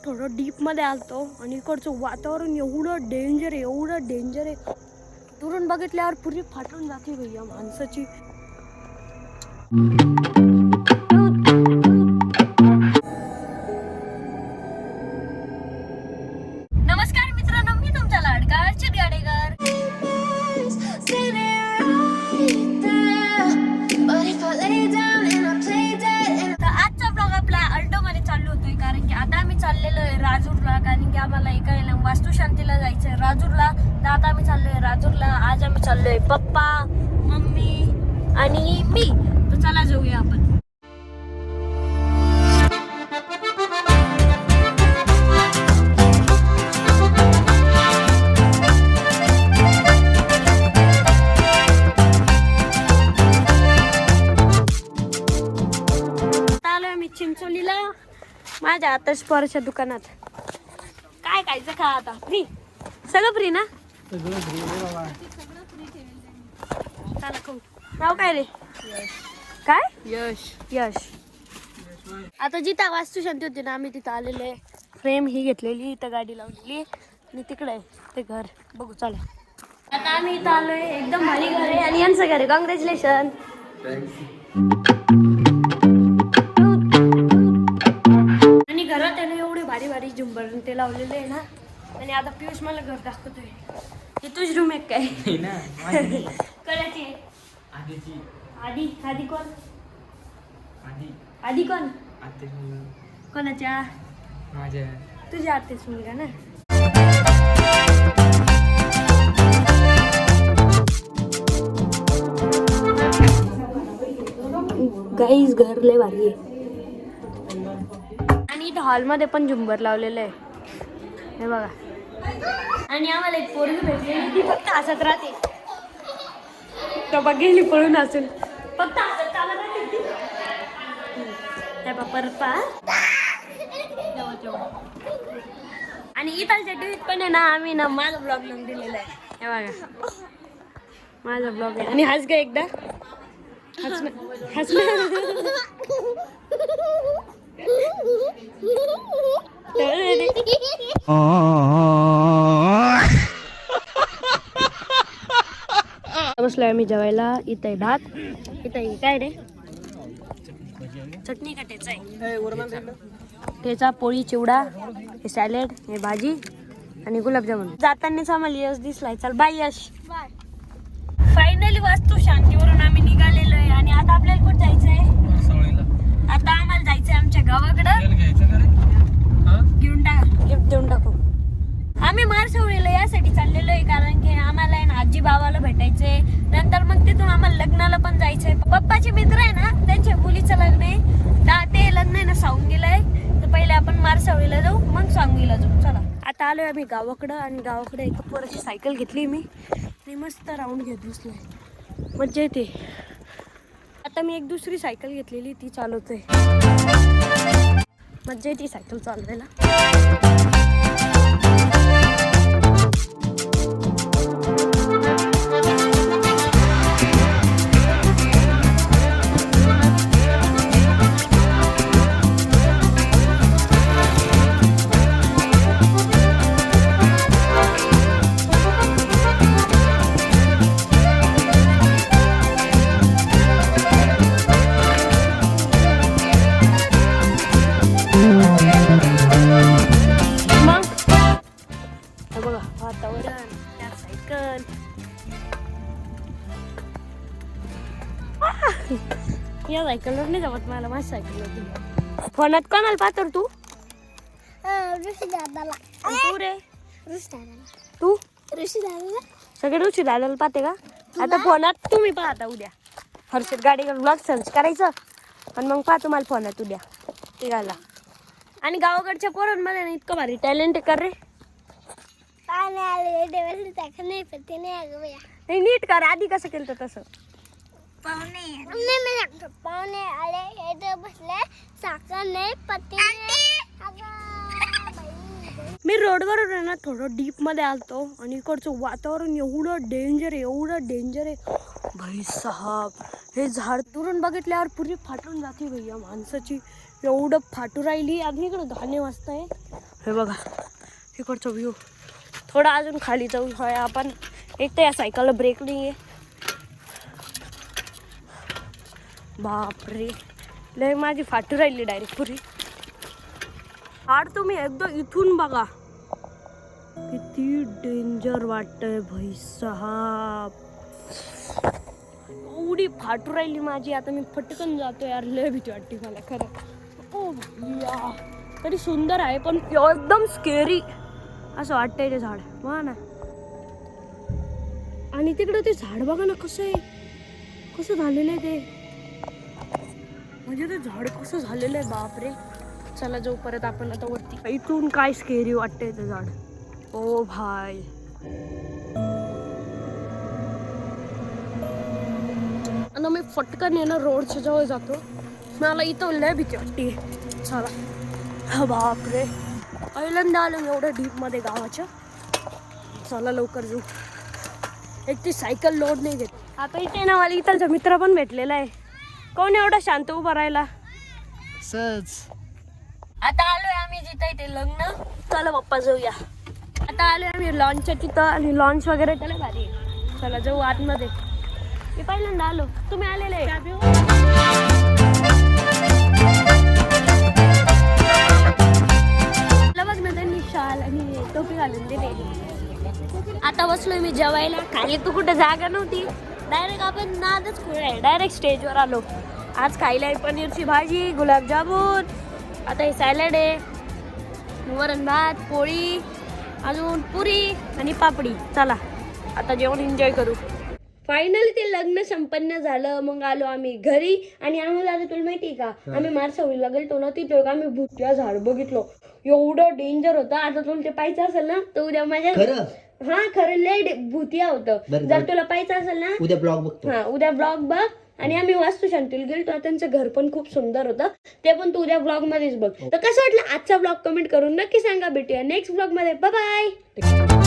थोडं डीपमध्ये आलतो आणि इकडचं वातावरण एवढं डेंजर आहे दुरून बघितल्यावर पुरी फाटून जाते भैया माणसाची. नमस्कार मित्रांनो, मी तुमचा लाडका अर्चित गाडेकर. आजचा ब्लॉग आपला अल्टो मध्ये चालू होतोय कारण की आता आम्ही चाललेलो आहे राजूरला, कारण की आम्हाला एका वास्तुशांतीला जायचंय राजूरला. तर आता आम्ही चाललोय राजूरला. आज आम्ही चाललोय पप्पा, मम्मी आणि मी. तर चला जाऊया आपण. चिंचोलीला माझ्या आताच परच्या दुकानात. काय खायचं खा आता, फ्री, सगळं फ्री ना. सगळं फ्री बाबा, चला खाऊ. नाव काय रे? काय? यश. यश. आता जिथं वास्तुशांती होती ना, आम्ही तिथं आलेलो आहे. फ्रेम ही घेतलेली, इथं गाडी लावलेली आणि तिकडे आहे ते घर. बघू चला. आता आम्ही इथं आलोय, एकदम भारी घर आहे आणि यांचं घर आहे. कॉंग्रॅच्युलेशन. घरात आहे ना एवढे भारी भारी झुंबर ते लावलेले आहे ना. आणि आता पियुष मला घर दाखवतोय. हे तुझी रूम आहे काय? कळायची आधीची. आधी आधी कोण? आधी कोण? कोणाच्या? माझ्या. तुझ्या आत्याच मुलगा ना. गाईज घर लय भारी आहे. हॉलमध्ये पण झुंबर लावलेलं आहे हे बघा. आणि आम्हाला एक पोरगी भेटलेली, ती फक्त हसत राहते. बाबा गेली पळून असेल, फक्त हसत चालत राहते ती. हे बघा परत पहा. आणि इथालच्या टीव्हीत पण आहे ना, आम्ही ना माझा ब्लॉग लावून दिलेला आहे. हे बघा माझा ब्लॉग आहे. आणि हस ग एकदा, हस बसलोय आम्ही जेवायला. इथं आहे भात, इथं आहे काय रे, चटणी का ठेचा आहे, ठेचा, पोळी, चिवडा, हे सॅलेड, हे भाजी आणि गुलाबजामुन. जातानाच आम्हाला यश दिसलाय. चल बाय यश. फायनली वास्तू शांतीवरून आम्ही निघालेलो आहे. आणि आता आपल्याला कुठे जायचंय? आता आम्हाला जायचंय आमच्या गावाकडं. घेऊन टाका, गिफ्ट देऊन टाकू. आम्ही मारसवडीला यासाठी चाललेलो आहे कारण की आम्हाला आहे ना आजी बाबाला भेटायचंय. नंतर मग तिथून आम्हाला लग्नाला पण जायचंय. पप्पाचे मित्र आहे ना, त्यांच्या मुलीचं लग्न आहे. ते लग्न आहे ना सावंगीला आहे. तर पहिले आपण मारसवडीला जाऊ, मग सावंगीला जाऊ. चला. आता आलोय आम्ही गावाकडं. आणि गावाकडे एक पोराची सायकल घेतली मी आणि मस्त राऊंड घेत बसलोय. मज्जा येते. आता मी एक दुसरी सायकल घेतलेली, ती चालवतोय. मज्जा येते सायकल चालवायला. या सायकलवर नाही जमत मला, माझी सायकल होती. फोनात कोणाला पाहतो तू? ऋषी दादाला. तू रे? ऋषी दादाला. तू? ऋषी दादाला. सगळे ऋषी दादाला पाहते का? आता फोनात तुम्ही पाहता उद्या. हर्षद गाडीवर ब्लॉग सर्च करायचं आणि मग पाहा तुम्हाला फोनात उद्या निघाला. आणि गावाकडच्या पोरांमध्ये ना इतकं भारी टॅलेंट कर रे. नाही नीट कर. आधी कसं केलं तसं. पाहुणे आले, इथे बसले, साखर नाही, पत्ती. मी रोडवर ना थोडं डीपमध्ये आलतो आणि इकडचं वातावरण एवढं डेंजर आहे भाई साहब. हे झाड दुरून बघितल्यावर पुरी फाटून जाते भैया माणसाची. एवढं फाटू राहिली. आणि इकडं गाणे वाजताय हे बघा तिकडचा व्ह्यू. थोडा अजून खाली जाऊ आपण. एक तर या सायकलला ब्रेक नाही आहे. बापरे लय माझी फाटू राहिली डायरेक्ट पुरी. झाड तुम्ही एकदम इथून बघा किती डेंजर वाटतंय भाई साहब. एवढी फाटू राहिली माझी. आता मी पटकन जातो यार. लय भीती वाटते मला खरं. ओ भैया तरी सुंदर आहे पण एकदम स्केरी असं वाटतंय ते झाड. वा ना. आणि तिकडं ते झाड बघा ना कसं आहे. कसं झालेलं आहे ते. म्हणजे ते झाड कसं झालेलं आहे बापरे. चला जाऊ परत आपण आता वरती. इथून काय स्केरी वाटतंय ते झाड. ओ भाई आणि मी फटकन येणं रोडच्या जवळ जातो. मला इथं लय भीती वाटते. चला बापरे पहिल्यांदा आलो एवढं डीप मध्ये गावाच्या. चला लवकर जाऊ. एक ती सायकल लोड नाही घेत. आता इथे ना मला इथलचा मित्र पण भेटलेला आहे. कोण एवढा शांत उभा राहिला सहज. आता आलोय आम्ही जिथे ते लग्न. चला पप्पा जाऊया. आता आलोय आम्ही लॉन्चच्या तिथं आणि लॉन्च वगैरे त्याला भारी आहे. चला जाऊ आतमध्ये. मी पहिल्यांदा आलो. तुम्ही आलेले बघ ना त्यांनी शाल आणि टोपी घालून दिले. आता बसलोय मी जेवायला. खाली तू कुठे जागा नव्हती. डायरेक्ट आपण नादच खुळे डायरेक्ट स्टेजवर आलो. आज खायला आहे पनीरची भाजी, गुलाबजामुन, आता हे सॅलड आहे, वरण भात, पोळी, अजून पुरी आणि पापडी. चला आता जेवण एन्जॉय करू. फायनली ते लग्न संपन्न झालं. मग आलो आम्ही घरी. आणि आम्हाला आता तुला माहिती का आम्ही मारसावळीला गेलतो ना तिथं आम्ही भुतिया झाड बघितलो. एवढं डेंजर होतं. आता तुला ते पाहायचं असेल ना तर उद्या माझ्या हा खरं लय भुतिया होतं. जर तुला पाहायचं असेल ना उद्या ब्लॉग बघतो. हा उद्या ब्लॉग बघ. आणि आम्ही वास्तुशांतीला गेलतो. त्यांचं घर पण खूप सुंदर होतं. ते पण तू उद्या ब्लॉग मध्येच बघ. तर कसं वाटलं आजचा ब्लॉग कमेंट करून नक्की सांगा. भेटूया नेक्स्ट ब्लॉग मध्ये. Bye bye.